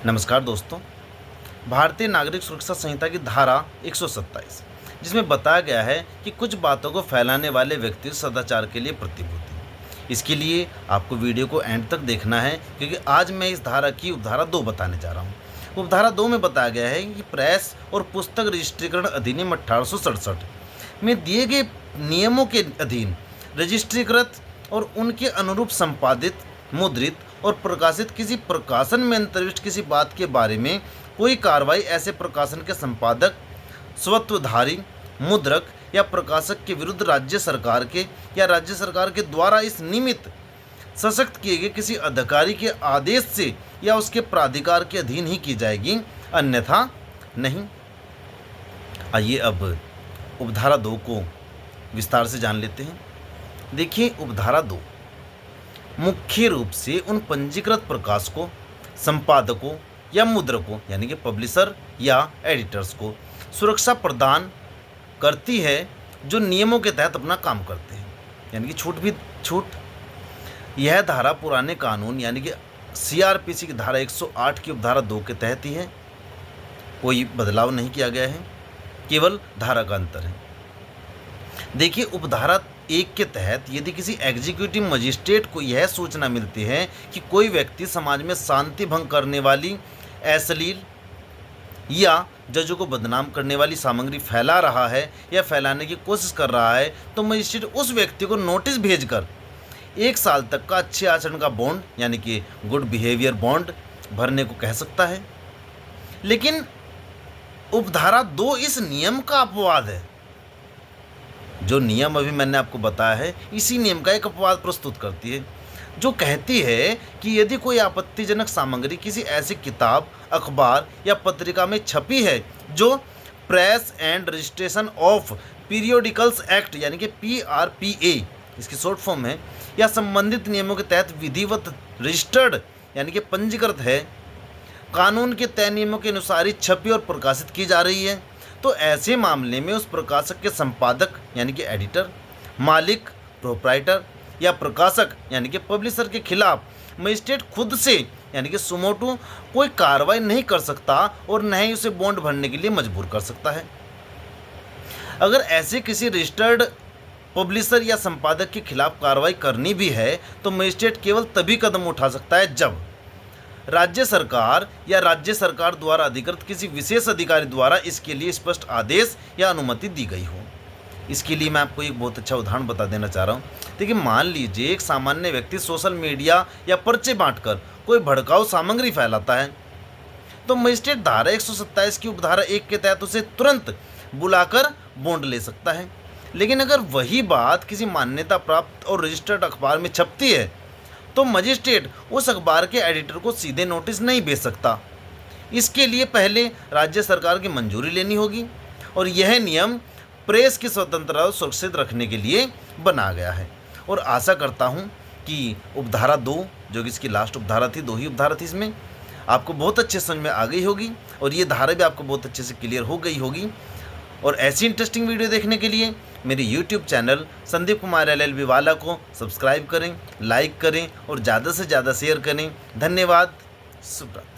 नमस्कार दोस्तों। भारतीय नागरिक सुरक्षा संहिता की धारा 127 जिसमें बताया गया है कि कुछ बातों को फैलाने वाले व्यक्ति सदाचार के लिए प्रतिबद्ध हैं। इसके लिए आपको वीडियो को एंड तक देखना है क्योंकि आज मैं इस धारा की उपधारा 2 बताने जा रहा हूँ। उपधारा 2 में बताया गया है कि प्रेस और पुस्तक रजिस्ट्रीकरण अधिनियम 1867 में दिए गए नियमों के अधीन रजिस्ट्रीकृत और उनके अनुरूप संपादित, मुद्रित और प्रकाशित किसी प्रकाशन में अंतर्विष्ट किसी बात के बारे में कोई कार्रवाई ऐसे प्रकाशन के संपादक, स्वत्वधारी, मुद्रक या प्रकाशक के विरुद्ध राज्य सरकार के या राज्य सरकार के द्वारा इस निमित्त सशक्त किए गए किसी अधिकारी के आदेश से या उसके प्राधिकार के अधीन ही की जाएगी, अन्यथा नहीं। आइए अब उपधारा 2 को विस्तार से जान लेते हैं। देखिए, उपधारा 2 मुख्य रूप से उन पंजीकृत प्रकाशकों, संपादकों या मुद्रकों यानी कि पब्लिशर या एडिटर्स को सुरक्षा प्रदान करती है जो नियमों के तहत अपना काम करते हैं, यानी कि छूट। यह धारा पुराने कानून यानी कि CRPC की धारा 108 की उपधारा 2 के तहत ही है। कोई बदलाव नहीं किया गया है, केवल धारा का अंतर है। देखिए, उपधारा 1 के तहत यदि किसी एग्जीक्यूटिव मजिस्ट्रेट को यह सूचना मिलती है कि कोई व्यक्ति समाज में शांति भंग करने वाली, अश्लील या जजों को बदनाम करने वाली सामग्री फैला रहा है या फैलाने की कोशिश कर रहा है, तो मजिस्ट्रेट उस व्यक्ति को नोटिस भेजकर 1 साल तक का अच्छे आचरण का बॉन्ड यानी कि गुड बिहेवियर बॉन्ड भरने को कह सकता है। लेकिन उपधारा 2 इस नियम का अपवाद है। जो नियम अभी मैंने आपको बताया है, इसी नियम का एक अपवाद प्रस्तुत करती है, जो कहती है कि यदि कोई आपत्तिजनक सामग्री किसी ऐसी किताब, अखबार या पत्रिका में छपी है जो press and registration of periodicals act यानी कि PRPA इसकी शॉर्ट फॉर्म है, या संबंधित नियमों के तहत विधिवत रजिस्टर्ड यानी कि पंजीकृत है, कानून के तय नियमों के अनुसार ही छपी और प्रकाशित की जा रही है, तो ऐसे मामले में उस प्रकाशक के संपादक यानी कि एडिटर, मालिक, प्रोप्राइटर या प्रकाशक यानी कि पब्लिशर के खिलाफ मजिस्ट्रेट खुद से यानी कि सुमोटो कोई कार्रवाई नहीं कर सकता और न ही उसे बॉन्ड भरने के लिए मजबूर कर सकता है। अगर ऐसे किसी रजिस्टर्ड पब्लिशर या संपादक के खिलाफ कार्रवाई करनी भी है तो मजिस्ट्रेट केवल तभी कदम उठा सकता है जब राज्य सरकार या राज्य सरकार द्वारा अधिकृत किसी विशेष अधिकारी द्वारा इसके लिए स्पष्ट आदेश या अनुमति दी गई हो। इसके लिए मैं आपको एक बहुत अच्छा उदाहरण बता देना चाह रहा हूँ। देखिए, मान लीजिए एक सामान्य व्यक्ति सोशल मीडिया या पर्चे बांटकर कोई भड़काऊ सामग्री फैलाता है, तो मजिस्ट्रेट धारा 127 की उपधारा 1 के तहत उसे तुरंत बुलाकर बॉन्ड ले सकता है। लेकिन अगर वही बात किसी मान्यता प्राप्त और रजिस्टर्ड अखबार में छपती है तो मजिस्ट्रेट उस अखबार के एडिटर को सीधे नोटिस नहीं भेज सकता। इसके लिए पहले राज्य सरकार की मंजूरी लेनी होगी और यह नियम प्रेस की स्वतंत्रता सुरक्षित रखने के लिए बना गया है। और आशा करता हूं कि उपधारा 2 जो कि इसकी लास्ट उपधारा थी, 2 ही उपधारा थी, इसमें आपको बहुत अच्छे समझ में आ गई होगी और ये धारा भी आपको बहुत अच्छे से क्लियर हो गई होगी। और ऐसी इंटरेस्टिंग वीडियो देखने के लिए मेरे YouTube channel Sandeep Kumar LLB वाला को सब्सक्राइब करें, लाइक करें और ज़्यादा से ज़्यादा शेयर करें। धन्यवाद। शुभ रात्रि।